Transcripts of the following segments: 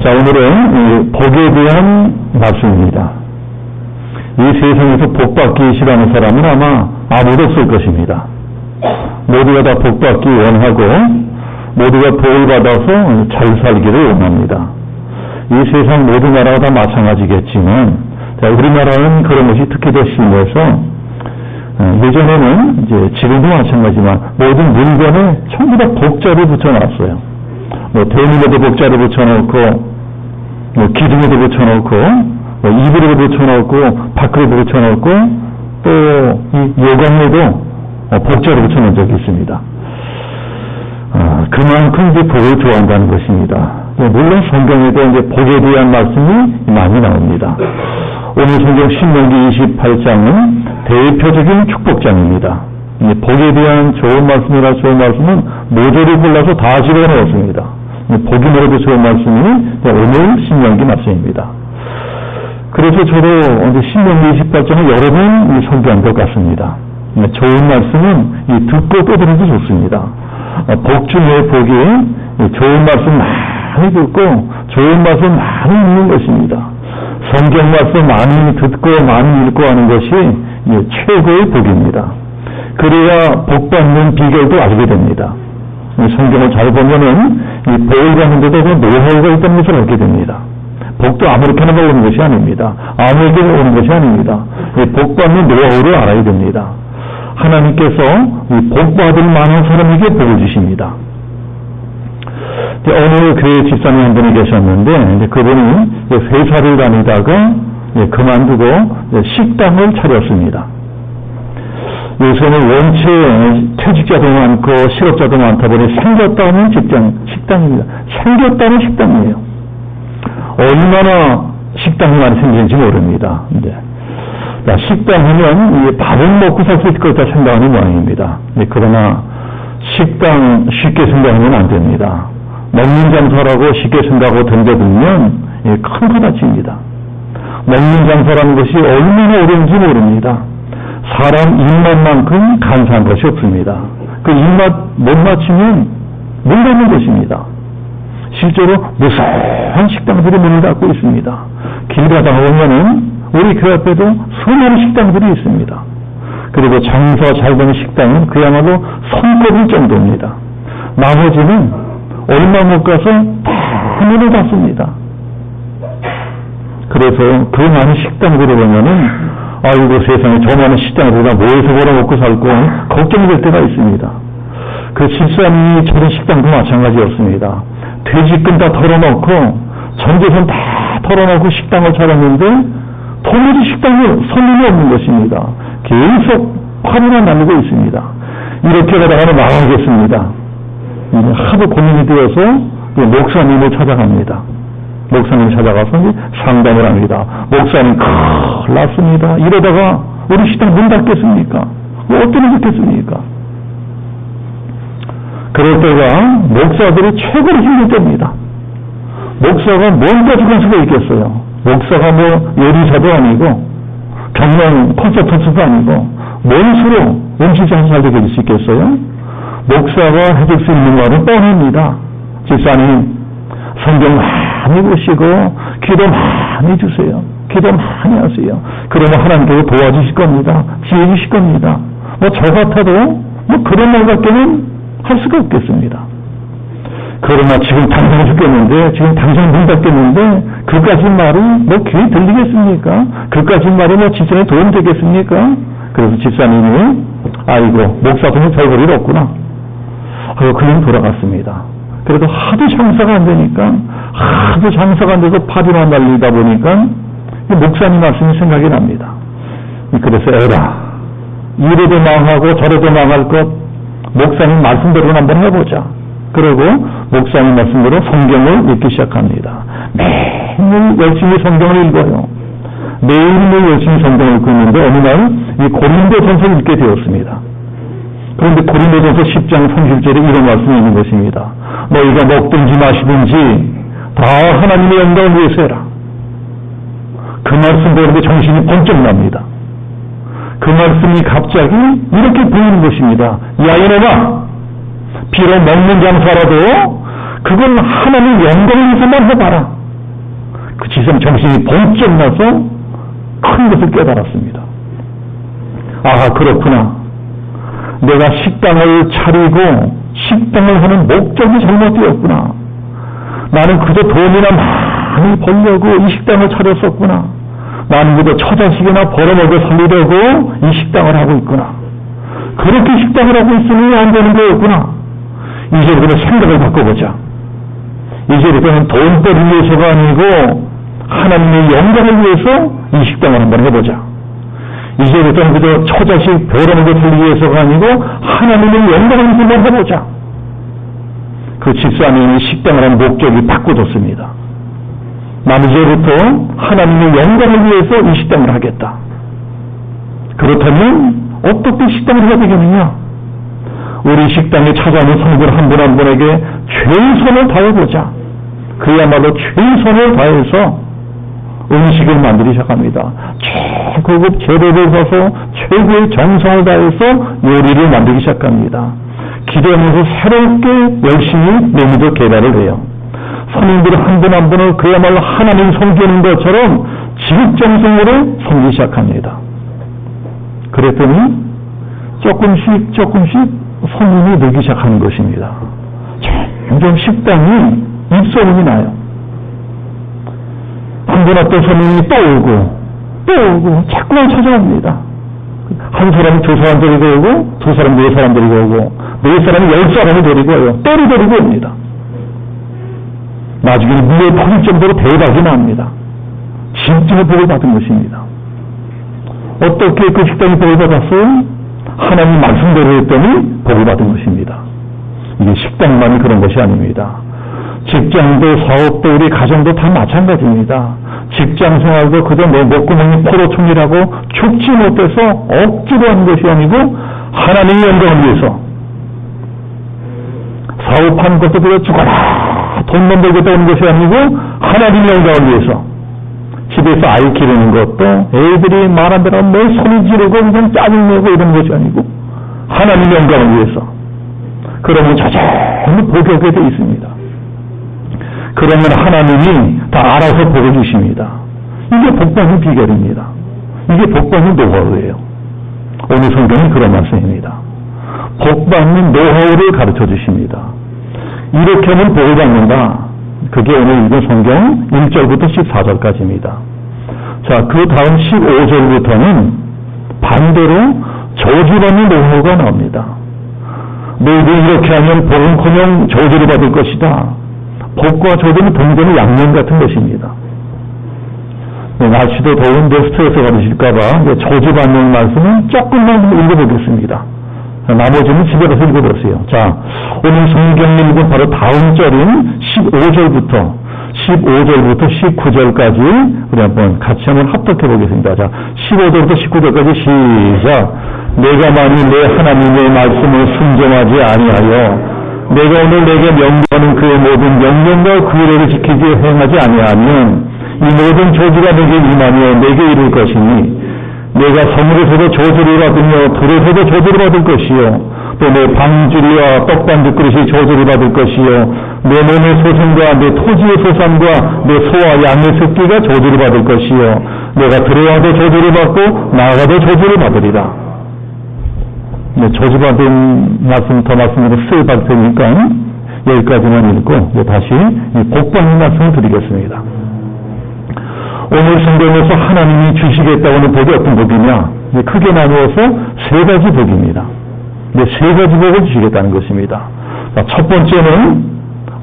자, 오늘은 복에 대한 말씀입니다. 이 세상에서 복받기 싫어하는 사람은 아마 아무도 없을 것입니다. 모두가 다 복받기 원하고 모두가 복을 받아서 잘 살기를 원합니다. 이 세상 모든 나라가 다 마찬가지겠지만, 자, 우리나라는 그런 것이 특히 더 심해서 예전에는 이제 지금도 마찬가지지만 모든 물건에 전부 다 복자를 붙여놨어요. 뭐 대문에도 복자를 붙여놓고, 뭐 기둥에도 붙여놓고, 뭐 이불에도 붙여놓고, 밖으로도 붙여놓고, 또 이 요강에도 복자를 붙여놓은 적이 있습니다. 그만큼 이제 복을 좋아한다는 것입니다. 물론 성경에도 이제 복에 대한 말씀이 많이 나옵니다. 오늘 성경 신명기 28장은 대표적인 축복장입니다. 복에 대한 좋은 말씀이라 좋은 말씀은 모조리 골라서 다 집어넣었습니다. 복이 뭐라도 좋은 말씀이 오늘 신명기 말씀입니다. 그래서 저도 신명기 28장을 여러 번 설교한 것 같습니다. 좋은 말씀은 듣고 떠들어도 좋습니다. 복 중에 복이 좋은 말씀 많이 듣고 좋은 말씀 많이 읽는 것입니다. 성경 말씀 많이 듣고 많이 읽고 하는 것이 최고의 복입니다. 그래야 복 받는 비결도 알게 됩니다. 성경을 잘 보면은 이 복을 받는 데도 노하우가 있다는 것을 알게 됩니다. 복도 아무렇게나 오는 것이 아닙니다. 아무에게 오는 것이 아닙니다. 복 받는 노하우를 알아야 됩니다. 하나님께서 복 받을 만한 사람에게 복을 주십니다. 어느 교회 집사님 한 분이 계셨는데, 그분이 회사를 다니다가 그만두고 식당을 차렸습니다. 요새는 원체 퇴직자도 많고 실업자도 많다 보니 생겼다는 식당입니다. 생겼다는 식당이에요. 얼마나 식당이 많이 생기는지 모릅니다. 식당 하면 밥을 먹고 살 수 있을 것 같다 생각하는 모양입니다. 그러나 식당 쉽게 생각하면 안 됩니다. 먹는 장사라고 쉽게 생각하고 덤벼들면 큰 거 다칩니다. 먹는 장사라는 것이 얼마나 어려운지 모릅니다. 사람 입맛만큼 간사한 것이 없습니다. 그 입맛 못 맞추면 문 닫는 것입니다. 실제로 무수한 식당들이 문을 닫고 있습니다. 길 가다가 보면은 우리 교회 앞에도 수많은 식당들이 있습니다. 그리고 장사 잘 되는 식당은 그야말로 손꼽을 정도입니다. 나머지는 얼마 못 가서 다 문을 닫습니다. 그래서 그 많은 식당들을 보면은 아이고 세상에 저 많은 식당들이나 뭐해서 벌어먹고 살고 걱정될 때가 있습니다. 그 집사님이 저런 식당도 마찬가지였습니다. 퇴직금 다 털어놓고 전재산 다 털어놓고 식당을 차렸는데 도무지 식당에 손님이 없는 것입니다. 계속 화를 날리고 있습니다. 이렇게 가다가는 망하겠습니다. 하도 고민이 되어서 목사님을 찾아갑니다. 목사님 찾아가서 상담을 합니다. 목사님 큰일 났습니다. 이러다가 우리 식당 문 닫겠습니까? 어떻게 좋겠습니까? 그럴 때가 목사들이 최고로 힘들 때입니다. 목사가 뭔 가지고 수가 있겠어요? 목사가 뭐 요리사도 아니고 경영 콘서트도 아니고 뭔 수로 음식 장사 잘 되게 될 수 있겠어요? 목사가 해줄 수 있는 말은 뻔합니다. 집사님 성경 많이 보시고 기도 많이 주세요. 기도 많이 하세요. 그러면 하나님께서 도와주실 겁니다. 지혜 주실 겁니다. 뭐 저 같아도 뭐 그런 말밖에는 할 수가 없겠습니다. 그러나 지금 당장 죽겠는데, 지금 당장 문 닫겠는데, 그까진 말이 뭐 귀에 들리겠습니까? 그까진 말이 뭐 집사에 도움 되겠습니까? 그래서 집사님이, 아이고, 목사분이 별 볼일 없구나. 하고 그냥 돌아갔습니다. 그래도 하도 장사가 안 되니까, 하도 장사가 안 돼서 파리만 날리다 보니까, 목사님 말씀이 생각이 납니다. 그래서 에라, 이래도 망하고 저래도 망할 것, 목사님 말씀대로 한번 해보자. 그리고 목사님 말씀대로 성경을 읽기 시작합니다. 매일 열심히 성경을 읽어요. 매일매일 열심히 성경을 읽고 있는데 어느 날 이 고린도전서를 읽게 되었습니다. 그런데 고린도전서 10장 30절에 이런 말씀이 있는 것입니다. 너희가 먹든지 마시든지 다 하나님의 영광을 위해서 해라. 그 말씀 보는데 정신이 번쩍 납니다. 그 말씀이 갑자기 이렇게 보이는 것입니다. 야 이놈아, 비록 먹는 장사라도 그건 하나님 영광을 위해서만 해봐라. 그 지성 정신이 번쩍 나서 큰 것을 깨달았습니다. 아, 그렇구나. 내가 식당을 차리고 식당을 하는 목적이 잘못되었구나. 나는 그저 돈이나 많이 벌려고 이 식당을 차렸었구나. 나는 그저 처자식이나 벌어먹여 살리려고 이 식당을 하고 있구나. 그렇게 식당을 하고 있으니 안 되는 거였구나. 이제부터는 생각을 바꿔보자. 이제부터는 돈벌이를 위해서가 아니고 하나님의 영광을 위해서 이 식당을 한번 해보자. 이제부터는 그저 처자식 벌어먹여 살리기 위해서가 아니고 하나님의 영광을 위해서 한번 해보자. 그 집사님이 식당을 한 목적이 바꿔졌습니다. 나는 이제부터 하나님의 영광을 위해서 이 식당을 하겠다. 그렇다면 어떻게 식당을 해야 되겠느냐? 우리 식당에 찾아오는 성도들 한 분 한 분에게 최선을 다해보자. 그야말로 최선을 다해서 음식을 만들기 시작합니다. 최고급 재료를 사서 최고의 정성을 다해서 요리를 만들기 시작합니다. 기도하면서 새롭게 열심히 메뉴도 개발을 해요. 선임들 한 분 한 분을 그야말로 하나님 섬기는 것처럼 지극정성으로 섬기기 시작합니다. 그랬더니 조금씩 손님이 늘기 시작하는 것입니다. 점점 식당이 입소문이 나요. 한 번 어떤 손님이 또 오고 자꾸만 찾아옵니다. 한 사람이 두 사람 데리고 오고 두 사람 네 사람 데리고 오고 네 사람이 10사람을 데리고 와요. 때리 데리고 옵니다. 나중에는 물에 퍼질 정도로 대박이 납니다. 진짜 복을 받은 것입니다. 어떻게 그 식당이 복을 받았어요? 하나님 말씀대로 했더니 복을 받은 것입니다. 이게 식당만이 그런 것이 아닙니다. 직장도 사업도 우리 가정도 다 마찬가지입니다. 직장 생활도 그저 내 목구멍이 포도총이라고 죽지 못해서 억지로 하는 것이 아니고 하나님의 영광을 위해서 사업하는 것도 그저 죽어라 돈만 벌겠다 하는 것이 아니고 하나님의 영광을 위해서 집에서 아이 기르는 것도 애들이 말한 대로 매 소리 지르고 그냥 짜증내고 이런 것이 아니고 하나님의 영광을 위해서 그러면 자전히 복이 오게 되어 있습니다. 그러면 하나님이 다 알아서 복을 주십니다. 이게 복받는 비결입니다. 이게 복받는 노하우예요. 오늘 성경은 그런 말씀입니다. 복받는 노하우를 가르쳐 주십니다. 이렇게 하면 복을 받는다. 그게 오늘 읽은 성경 1절부터 14절까지입니다. 자, 그 다음 15절부터는 반대로 저주받는 노하우가 나옵니다. 너희들이 이렇게 하면 복은커녕 저주를 받을 것이다. 복과 저주는 동전의 양면 같은 것입니다. 날씨도 더운데 스트레스 받으실까봐 저주받는 말씀은 조금만 읽어보겠습니다. 나머지는 집에 가서 읽어보세요. 자, 오늘 성경 읽은 바로 다음 절인 15절부터 19절까지 우리 한번 같이 한번 합독해 보겠습니다. 자, 15절부터 19절까지 시작. 내가 만일 내 하나님의 말씀을 순종하지 아니하여 내가 오늘 내게 명령하는 그의 모든 명령과 규례를 지키지 행하지 아니하면 이 모든 저주가 내게 임하며 내게 이를 것이니 내가 성물에서도 저주를 받으며 불에서도 저주를 받을 것이요 또 내 방주리와 떡반죽 그릇이 저주를 받을 것이요 내 몸의 소생과 내 토지의 소산과 내 소와 양의 새끼가 저주를 받을 것이요 내가 들어와도 저주를 받고 나가도 저주를 받으리라. 네, 저주받은 말씀 더 말씀으로 쓰여 받을 테니까 여기까지만 읽고 다시 복받는 말씀을 드리겠습니다. 오늘 성경에서 하나님이 주시겠다고 하는 복이 어떤 복이냐? 크게 나누어서 세 가지 복입니다. 세 가지 복을 주시겠다는 것입니다. 첫 번째는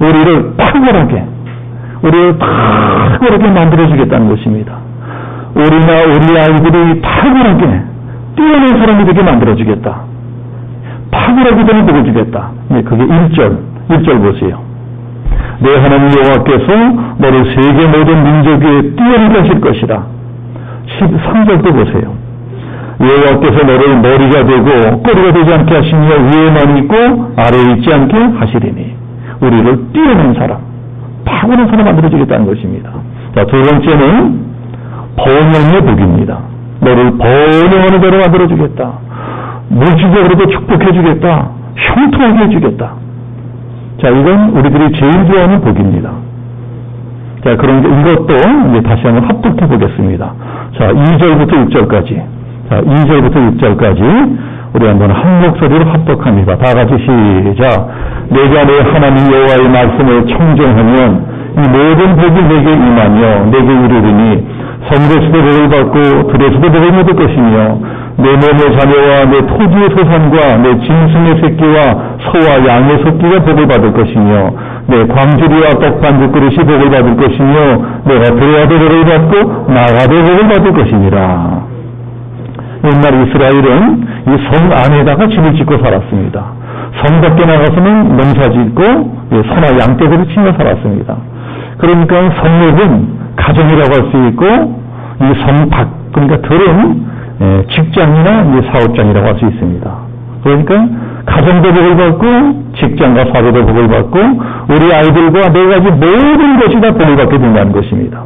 우리를 탁월하게 만들어주겠다는 것입니다. 우리 아이들이 탁월하게 뛰어난 사람이 되게 만들어주겠다. 탁월하게 되는 복을 주겠다. 그게 1절 보세요. 내 하나님 여호와께서 너를 세계 모든 민족 위에 뛰어나게 하실 것이다. 13절도 보세요. 여호와께서 너를 머리가 되고 꼬리가 되지 않게 하시며 위에만 있고 아래에 있지 않게 하시리니 우리를 뛰어난 사람, 탁월한 사람 만들어주겠다는 것입니다. 자, 두 번째는 번영의 복입니다. 너를 번영하는 대로 만들어주겠다. 물질적으로도 축복해주겠다. 형통하게 해주겠다. 자, 이건 우리들이 제일 좋아하는 복입니다. 자, 그런 이것도 이제 다시 한번 합독해 보겠습니다. 자, 2절부터 6절까지. 자, 2절부터 6절까지 우리 한번 한 목소리로 합독합니다. 다 같이 시작. 내가 내 하나님 여호와의 말씀을 청정하면 이 모든 복이 내게 임하며 내게 이르리니 성에서도 복을 받고 들에서도 복을 얻을 것이며 내 몸의 자녀와 내 토지의 소산과 내 짐승의 새끼와 소와 양의 새끼가 복을 받을 것이며 내 광주리와 떡반죽 그릇이 복을 받을 것이며 내가 들어와도 복을 받고 나가도 복을 받을 것이니라. 옛날 이스라엘은 이 성 안에다가 집을 짓고 살았습니다. 성 밖에 나가서는 농사 짓고 소나 양떼들을 치며 살았습니다. 그러니까 성읍은 가정이라고 할 수 있고 이 성 밖, 그러니까 들은 직장이나 사업장이라고 할 수 있습니다. 그러니까 가정도 복을 받고 직장과 사업도 복을 받고 우리 아이들과 네 가지 모든 것이 다 복을 받게 된다는 것입니다.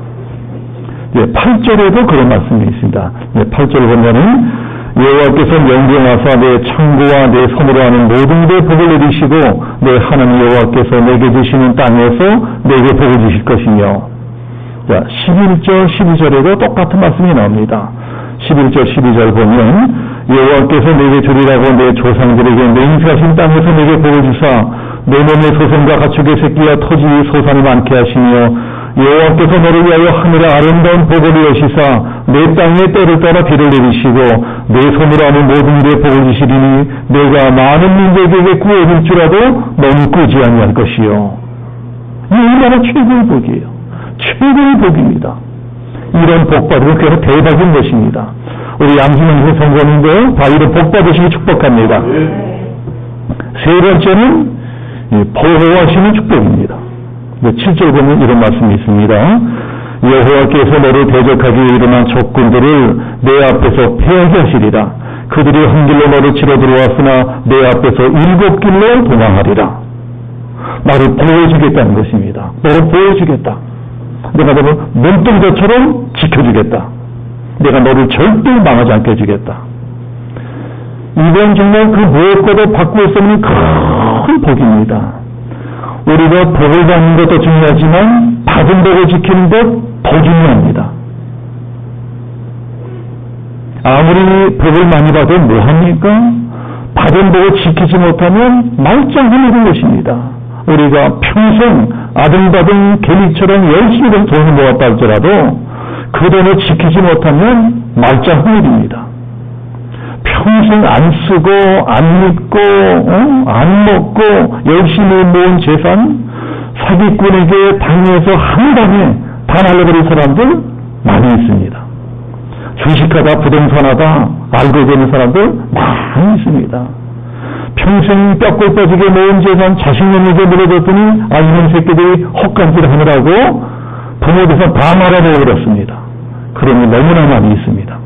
8절에도 그런 말씀이 있습니다. 8절 보면은 여호와께서 명령하사 내 창고와 내 손으로 하는 모든 데 복을 내리시고 내 하나님 여호와께서 내게 주시는 땅에서 내게 복을 주실 것이며. 자, 11절 12절에도 똑같은 말씀이 나옵니다. 11절 12절 보면 여호와께서 내게 주리라고 내 조상들에게 맹세하신 땅에서 내게 복을 주사 내 몸의 소생과 가축의 새끼와 토지 소산이 많게 하시며 여호와께서 너를 위하여 하늘의 아름다운 복을 여시사 내 땅에 때를 따라 비를 내리시고 내 손으로 하는 모든 데 복을 주시리니 내가 많은 민족에게 구해줄지라도 너는 꾸지 아니할 것이요. 이 얼마나 최고의 복이에요. 최고의 복입니다. 이런 복 받으면 그게 대박인 것입니다. 우리 양심의 성도님도 다 이런 복 받으시기 축복합니다. 세 번째는 보호하시는 축복입니다. 7절 보면 이런 말씀이 있습니다. 여호와께서 너를 대적하기 위해 일어난 적군들을 내 앞에서 패하게 하시리라. 그들이 한 길로 너를 치러 들어왔으나 내 앞에서 7길로 도망하리라. 나를 보호해주겠다는 것입니다. 너를 보호해주겠다. 내가 너를 눈동자처럼 지켜주겠다. 내가 너를 절대 망하지 않게 해주겠다. 이건 정말 그 무엇과도 바꿀 수 없는 큰 복입니다. 우리가 복을 받는 것도 중요하지만 받은 복을 지키는 것 더 중요합니다. 아무리 복을 많이 받아도 뭐합니까? 받은 복을 지키지 못하면 말짱하는 것입니다. 우리가 평생 아등바등 개미처럼 열심히 돈을 모았다 할지라도 그 돈을 지키지 못하면 말짱한 일입니다. 평생 안 쓰고 안 입고 안 먹고 열심히 모은 재산 사기꾼에게 당해서 한 방에 다 날려버린 사람들 많이 있습니다. 주식하다 부동산하다 알고 되는 사람들 많이 있습니다. 평생 뼈골 빠지게 모은 재산 자식놈에게 물어줬더니 이놈 새끼들이 헛간질 하느라고 부모께서 다 말아버렸습니다. 그런 일 너무나 많이 있습니다.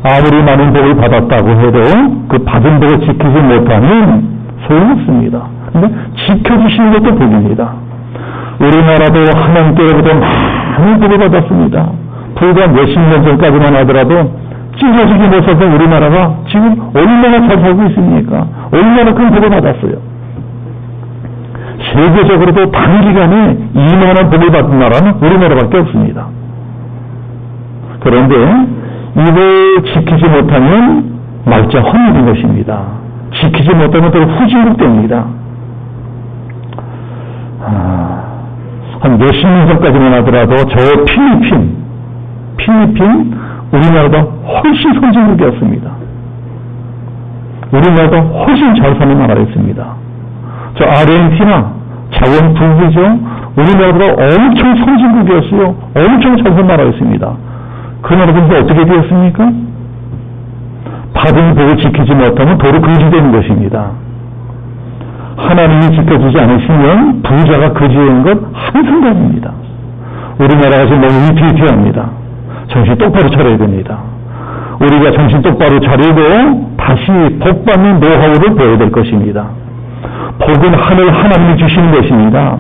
아무리 많은 복을 받았다고 해도 그 받은 복을 지키지 못하면 소용없습니다. 근데 지켜주시는 것도 복입니다. 우리나라도 하나님께로부터 많은 복을 받았습니다. 불과 몇십 년 전까지만 하더라도 찢어지기 못해서 우리나라가 지금 얼마나 잘 살고 있습니까? 얼마나 큰 복을 받았어요. 세계적으로도 단기간에 이만한 복을 받은 나라는 우리나라밖에 없습니다. 그런데 이걸 지키지 못하면 말자 헛일인 것입니다. 지키지 못하면 또 후진국됩니다. 한 몇십 년 전까지만 하더라도 저 필리핀 우리나라보다 훨씬 선진국이었습니다. 우리나라보다 훨씬 잘 사는 나라였습니다. 저 아르헨티나 자원 부국이죠. 우리나라보다 엄청 선진국이었어요. 엄청 잘 사는 나라였습니다. 그 나라들도 어떻게 되었습니까? 받은 복을 지키지 못하면 도로 거지되는 것입니다. 하나님이 지켜주지 않으시면 부자가 거지되는 것 한순간입니다. 우리나라가 지금 너무 위태위태합니다. 정신 똑바로 차려야 됩니다. 우리가 정신 똑바로 차리고 다시 복 받는 노하우를 배워야 될 것입니다. 복은 하나님이 주시는 것입니다.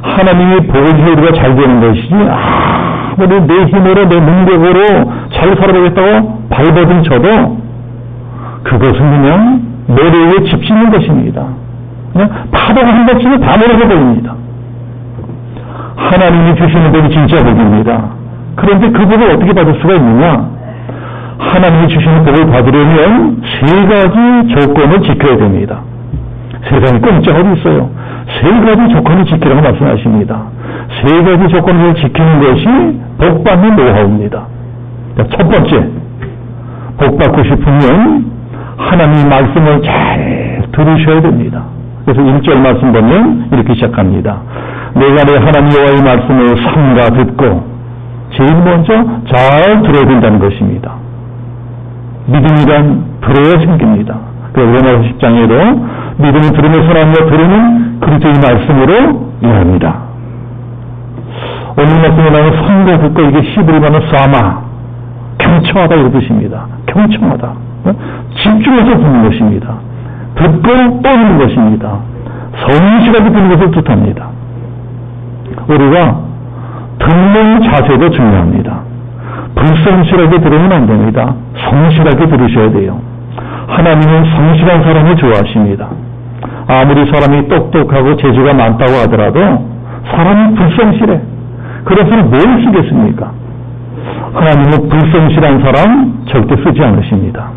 하나님이 복을 주시면 우리가 잘 되는 것이지 아무리 내 힘으로 내 능력으로 잘 살아보겠다고 발버둥 쳐도 그것은 그냥 모래 위에 집 짓는 것입니다. 그냥 파도가 한 번 치면 다 무너져 버립니다. 하나님이 주시는 복이 진짜 복입니다. 그런데 그 복을 어떻게 받을 수가 있느냐? 하나님이 주시는 복을 받으려면 세 가지 조건을 지켜야 됩니다. 세 가지 공짜가 어디 있어요? 세 가지 조건을 지키라고 말씀하십니다. 세 가지 조건을 지키는 것이 복 받는 노하우입니다. 첫 번째, 복 받고 싶으면 하나님 말씀을 잘 들으셔야 됩니다. 그래서 1절 말씀 보면 이렇게 시작합니다. 내가 내 하나님 여호와의 말씀을 삼가 듣고 제일 먼저 잘 들어야 된다는 것입니다. 믿음이란 들어야 생깁니다. 그래서 로마서 10장에도 믿음은 들으면서 나며 들으면 그리스도의 말씀으로 이해합니다. 오늘 말씀에 나오는 삼가 듣고 이게 히브리 말은 사마, 경청하다 이런 뜻입니다. 경청하다. 집중해서 듣는 것입니다. 듣고 또 듣는 것입니다. 성실하게 듣는 것을 뜻합니다. 우리가 듣는 자세도 중요합니다. 불성실하게 들으면 안 됩니다. 성실하게 들으셔야 돼요. 하나님은 성실한 사람을 좋아하십니다. 아무리 사람이 똑똑하고 재주가 많다고 하더라도 사람이 불성실해. 그래서 뭘 쓰겠습니까? 하나님은 불성실한 사람 절대 쓰지 않으십니다.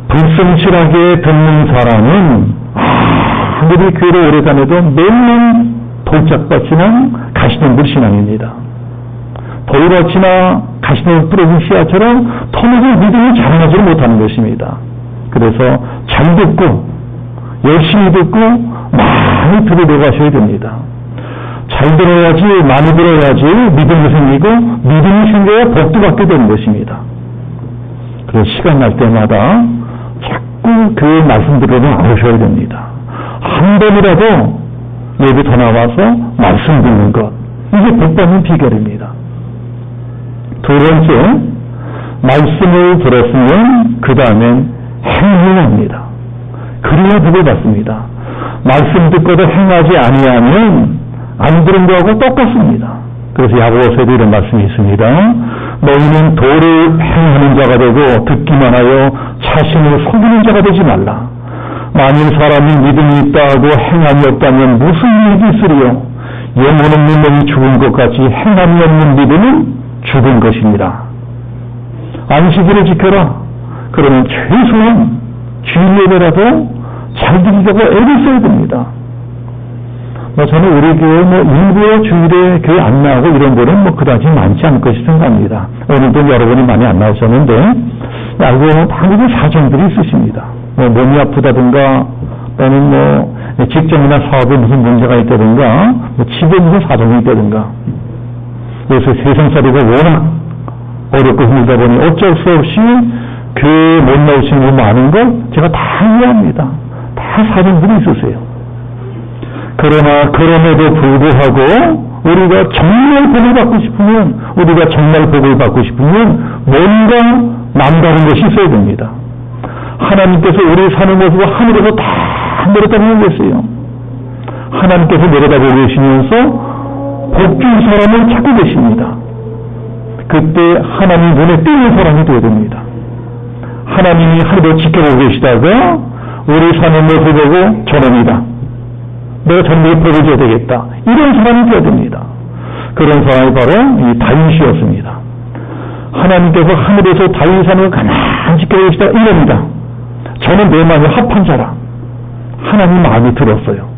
불성실하게 듣는 사람은 아무리 교회를 오래 다녀도 매일 돌짝밭이나 가시덤불 신앙입니다. 돌밭이나 가시덤불 뿌려진 씨앗처럼 터무진 믿음이 자라나지 못하는 것입니다. 그래서 잘 듣고 열심히 듣고 많이 들어가셔야 됩니다. 잘 들어야지, 많이 들어야지 믿음이 생기고 믿음이 생겨야 복도 받게 되는 것입니다. 그래서 시간 날 때마다 자꾸 그 말씀 들으러 나오셔야 됩니다. 한 번이라도 예배 더 나와서 말씀 듣는 것, 이게 복 받는 비결입니다. 두 번째, 말씀을 들었으면 그 다음엔 행을 합니다. 그래야 복을 받습니다. 말씀 듣고도 행하지 아니하면 안 들은 거하고 똑같습니다. 그래서 야고보서에도 이런 말씀이 있습니다. 너희는 도를 행하는 자가 되고 듣기만 하여 자신을 속이는 자가 되지 말라. 만일 사람이 믿음이 있다고 행함이 없다면 무슨 이익이 있으리요? 영혼 없는 놈이 죽은 것 같이 행함이 없는 믿음은 죽은 것입니다. 안식일을 지켜라. 그러면 최소한 주일 예배라도 잘 드리려고 애를 써야 됩니다. 저는 우리 교회 일부러 주일에 교회 안 나오고 이런 데는 그다지 많지 않을 것이 생각합니다. 오늘도 여러분이 많이 안 나오셨는데 알고 보면 당연히 사정들이 있으십니다. 몸이 아프다든가 또는 직장이나 사업에 무슨 문제가 있다든가 집에 무슨 사정이 있다든가 그래서 세상살이가 워낙 어렵고 힘들다 보니 어쩔 수 없이 교회에 못 나오시는 분 많은 걸 제가 다 이해합니다. 다 사정들이 있으세요. 그러나 그럼에도 불구하고 우리가 정말 복을 받고 싶으면 우리가 정말 복을 받고 싶으면 뭔가 남다른 것이 있어야 됩니다. 하나님께서 우리 사는 모습을 하늘에서 다 내려다보고 계세요. 하나님께서 내려다보고 계시면서 복준 사람을 찾고 계십니다. 그때 하나님 눈에 띄는 사람이 되어야 됩니다. 하나님이 하늘을 지켜보고 계시다가 우리 사는 모습을 보고 저놈이다. 내가 저놈에게 복을 줘야 되겠다. 이런 사람이 되어야 됩니다. 그런 사람이 바로 이 다윗이었습니다. 하나님께서 하늘에서 다윗 사는 걸 가만히 지켜보고 계시다가 이럽니다. 저는 내 마음에 합한 자라. 하나님 마음이 들었어요.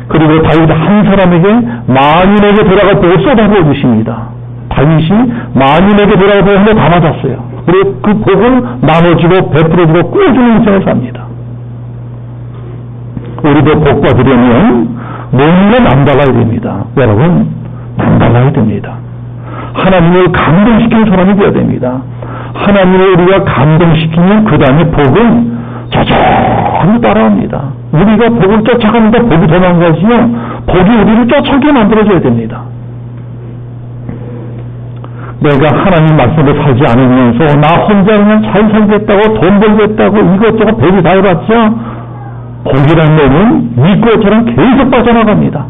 그리고 다윗 한 사람에게 만인에게 돌아갈 복을 쏟아부어 주십니다. 다윗이 만인에게 돌아갈 복을 다 맞았어요. 그리고 그 복을 나눠주고 베풀어주고 꾸어주는 인생을 삽니다. 우리도 복 받으려면 뭔가 남달라야 됩니다. 여러분, 남달라야 됩니다. 하나님을 감동시키는 사람이 되어야 됩니다. 하나님을 우리가 감동시키면 그 다음에 복은 저절로 따라옵니다. 우리가 복을 쫓아가는데 복이 도망가시면 복이 우리를 쫓아오게 만들어줘야 됩니다. 내가 하나님 말씀을 살지 않으면서 나 혼자 그냥 잘 살겠다고 돈 벌겠다고 이것저것 별이 다 해봤자 복이라는 놈은 미꾸라지처럼 계속 빠져나갑니다.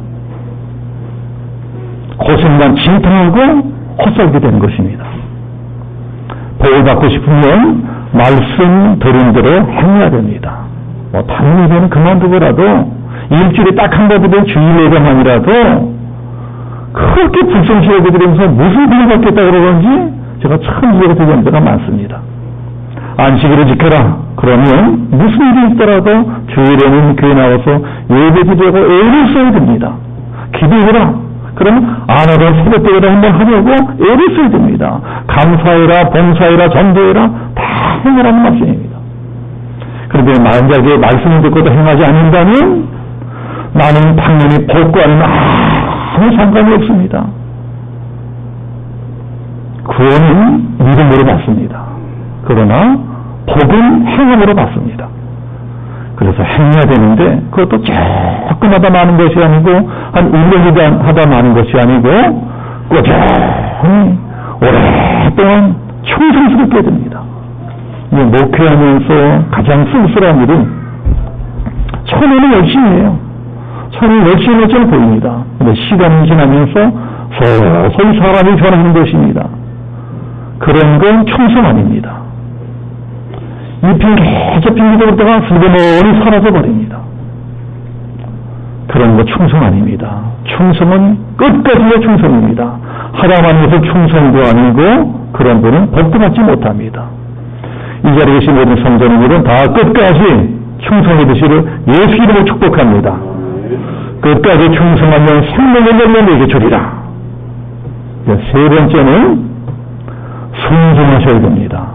고생만 진통하고 헛살게 되는 것입니다. 복을 받고 싶으면 말씀 들은 대로 행해야 됩니다. 다른 예배는 그만두고라도 일주일에 딱 한 번 드리는 주일 예배만이라도 그렇게 불성실하게 드리면서 무슨 비를 받겠다 그러는지 제가 참 이해가 되지 않는 데가 많습니다. 안식일을 지켜라. 그러면 무슨 일이 있더라도 주일에는 교회 나와서 예배드리고 애를 써야 됩니다. 기도해라. 그러면 안 하던 새벽기도를 한번 하려고 애를 써야 됩니다. 감사해라, 봉사해라, 전도해라 다 행하라는 말씀입니다. 그런데 만약에 말씀을 듣고도 행하지 않는다면 나는 당연히 복과는 아무 상관이 없습니다. 구원은 믿음으로 받습니다. 그러나 복은 행함으로 받습니다. 그래서 행해야 되는데 그것도 조금 하다 마는 것이 아니고 한 1년이다 하다 마는 것이 아니고 꾸준히 오랫동안 충성스럽게 됩니다. 목회하면서 가장 쓸쓸한 일은 처음에는 열심히 해요. 처음에 열심히 할 줄 보입니다. 근데 시간이 지나면서 서서히 사람이 변하는 것입니다. 그런 건 충성 아닙니다. 잎이 계속 핑계도 있다가 슬그머니 사라져버립니다. 그런 거 충성 아닙니다. 충성은 끝까지의 충성입니다. 하다만 해서 충성도 아니고 그런 분은 복도 받지 못합니다. 이 자리에 계신 모든 성도님들은 다 끝까지 충성해 되시를 예수 이름으로 축복합니다. 끝까지 충성하면 생명의 열매를 주리라. 세 번째는 순종하셔야 됩니다.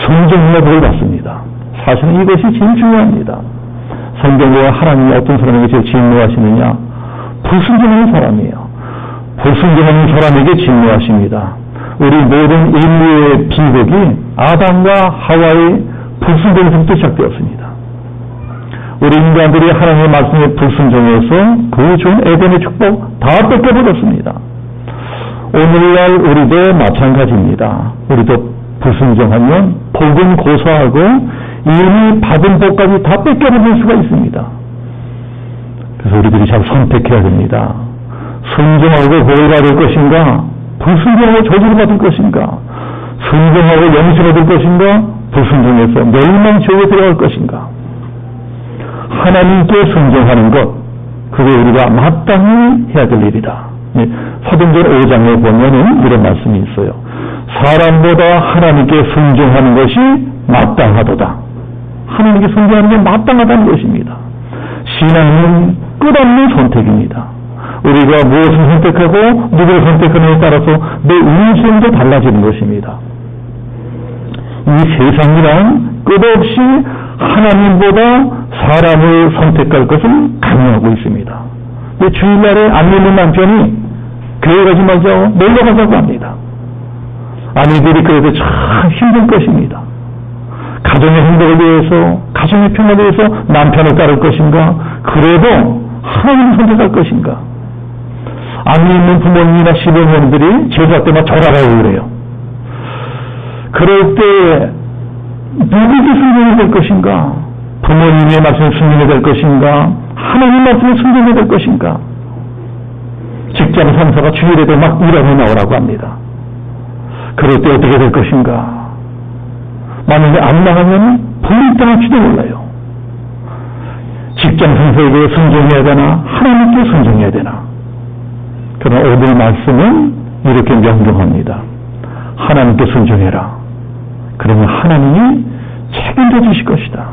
순종의 복을 받습니다. 사실은 이것이 제일 중요합니다. 성경에 하나님이 어떤 사람에게 제일 진노하시느냐? 불순종하는 사람이에요. 불순종하는 사람에게 진노하십니다. 우리 모든 인류의 비극이 아담과 하와의 불순종에서부터 시작되었습니다. 우리 인간들이 하나님의 말씀에 불순종해서 그 좋은 에덴의 축복 다 뺏겨버렸습니다. 오늘날 우리도 마찬가지입니다. 우리도 불순종하면 복은 고소하고 이미 받은 복까지 다 뺏겨버릴 수가 있습니다. 그래서 우리들이 잘 선택해야 됩니다. 순종하고 복을 받을 것인가? 불순종하고 저주를 받을 것인가? 순종하고 영생을 받을 것인가? 불순종해서 멸망지옥에 들어갈 것인가? 하나님께 순종하는 것, 그게 우리가 마땅히 해야 될 일이다. 사도행전 5장에 보면은 이런 말씀이 있어요. 사람보다 하나님께 순종하는 것이 마땅하도다. 하나님께 순종하는 게 마땅하다는 것입니다. 신앙은 끝없는 선택입니다. 우리가 무엇을 선택하고 누구를 선택하느냐에 따라서 내 인생도 달라지는 것입니다. 이 세상이란 끝없이 하나님보다 사람을 선택할 것을 강요하고 있습니다. 주일날에 안 믿는 남편이 교회 가지 말자고 놀러 가자고 합니다. 아내들이 그래도 참 힘든 것입니다. 가정의 행복을 위해서, 가정의 평화를 위해서 남편을 따를 것인가? 그래도 하나님을 선택할 것인가? 안 믿는 부모님이나 시부모님들이 제자 때마다 절하라고 그래요. 그럴 때 누구에게 순종이 될 것인가? 부모님의 말씀에 순종이 될 것인가? 하나님 말씀에 순종이 될 것인가? 직장 상사가 주일에도 막 일하고 나오라고 합니다. 그럴 때 어떻게 될 것인가? 만약에 안 나가면 불이익당할지도 몰라요. 직장 상사에게 순종해야 되나? 하나님께 순종해야 되나? 그러나 오늘 말씀은 이렇게 명령합니다. 하나님께 순종해라. 그러면 하나님이 책임져 주실 것이다.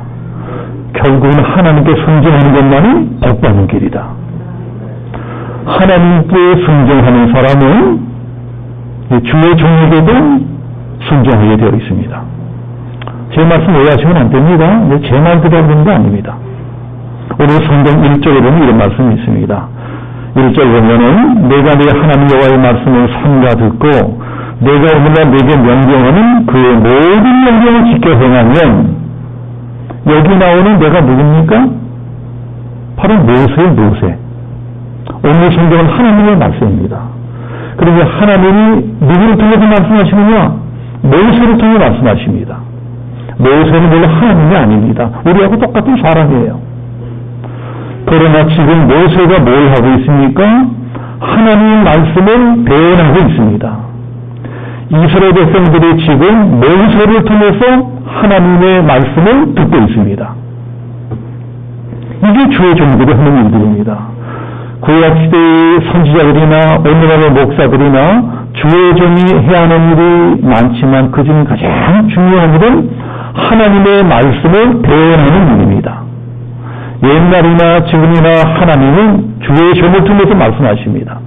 결국은 하나님께 순종하는 것만이 복받는 길이다. 하나님께 순종하는 사람은 주의 종에게도 순종하게 되어 있습니다. 제 말씀 오해하시면 안 됩니다. 제 말대로 하는 게 아닙니다. 오늘 성경 1절에 보면 이런 말씀이 있습니다. 1절 보면은 내가 내 하나님 여호와의 말씀을 삼가 듣고 내가 오늘날 내게 명령하는 그의 모든 명령을 지켜 행하면, 여기 나오는 내가 누굽니까? 바로 모세. 오늘 성경은 하나님의 말씀입니다. 그리고 하나님이 누구를 통해서 말씀하시느냐? 모세를 통해 말씀하십니다. 모세는 물론 하나님이 아닙니다. 우리하고 똑같은 사람이에요. 그러나 지금 모세가 뭘 하고 있습니까? 하나님의 말씀을 대언하고 있습니다. 이스라엘 백성들이 지금 모세를 통해서 하나님의 말씀을 듣고 있습니다. 이게 주의 종들이 하는 일들입니다. 구약시대의 선지자들이나 오늘날의 목사들이나 주의 종이 해야 하는 일이 많지만 그중 가장 중요한 일은 하나님의 말씀을 대언하는 일입니다. 옛날이나 지금이나 하나님은 주의 종을 통해서 말씀하십니다.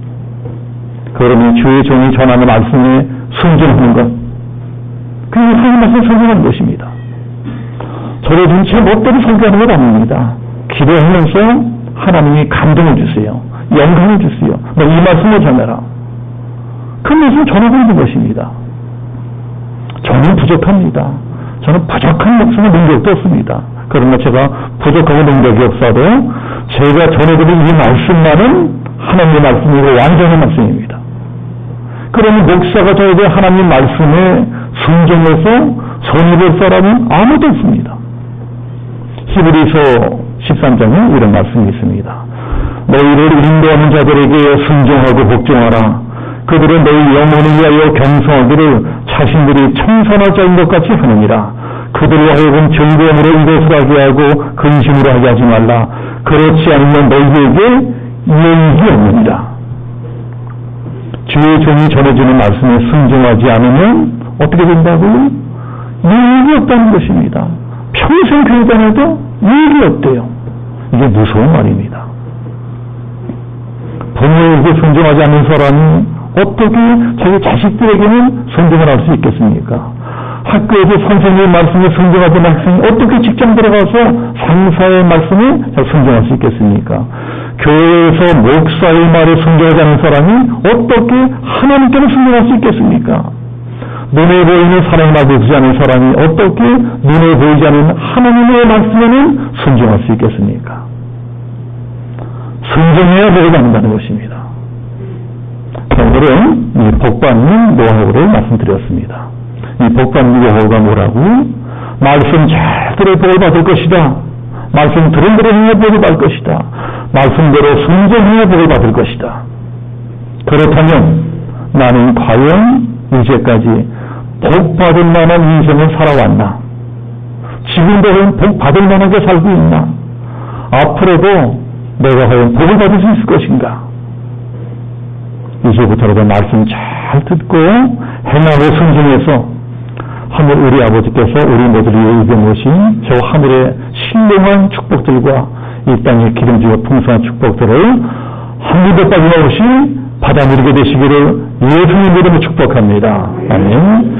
그러면 주의 종이 전하는 말씀에 순종하는 것, 그게 하나님 말씀을 순종하는 것입니다. 저를 지금 제 멋대로 설교하는 것 아닙니다. 기도하면서 하나님이 감동을 주세요. 영광을 주세요. 너 이 말씀을 전해라. 그 말씀을 전하고 있는 것입니다. 저는 부족합니다. 저는 부족한 목숨의 능력도 없습니다. 그러나 제가 부족하고 능력이 없어도 제가 전해드린 이 말씀만은 하나님의 말씀이고 완전한 말씀입니다. 그러면 목사가 전해드린 하나님 말씀에 순종해서 손해볼 사람은 아무도 없습니다. 히브리서 13장에 이런 말씀이 있습니다. 너희를 인도하는 자들에게 순종하고 복종하라. 그들은 너희 영혼을 위하여 경성하기를 자신들이 청산할 자인 것 같이 하느니라. 그들로 하여금 즐거움으로 이것을 하게 하고 근심으로 하게 하지 말라. 그렇지 않으면 너희에게 유익이 없느니라. 주의 종이 전해주는 말씀에 순종하지 않으면 어떻게 된다고요? 유익이 없다는 것입니다. 평생 교회 다녀도 유익이 없대요. 이게 무서운 말입니다. 부모에게 순종하지 않는 사람이 어떻게 자기 자식들에게는 순종을 할 수 있겠습니까? 학교에서 선생님의 말씀에 순종하지 않는 학생이 어떻게 직장 들어가서 상사의 말씀에 순종할 수 있겠습니까? 교회에서 목사의 말에 순종하지 않는 사람이 어떻게 하나님께는 순종할 수 있겠습니까? 눈에 보이는 사랑의 말을 듣지 않는 사람이 어떻게 눈에 보이지 않는 하나님의 말씀에는 순종할 수 있겠습니까? 순종해야 복을 받는다는 것입니다. 오늘은 이 복받는 노하우를 말씀드렸습니다. 이 복받는 노하우가 뭐라고? 말씀 잘 들어 복을 받을 것이다. 말씀 들은 대로 행해 복을 받을 것이다. 말씀대로 순종해 복을 받을 것이다. 그렇다면 나는 과연 이제까지 복 받을 만한 인생을 살아왔나? 지금도 복 받을 만하게 살고 있나? 앞으로도 내가 과연 복을 받을 수 있을 것인가? 이제부터라도 말씀 잘 듣고 행하고 순종해서 하늘 우리 아버지께서 우리 모두를 위해 입혀놓으신 저 하늘의 신령한 축복들과 이 땅의 기름지고 풍성한 축복들을 한 입에 빠져나오시 받아 누리게 되시기를 예수님 이름으로 축복합니다. 아멘.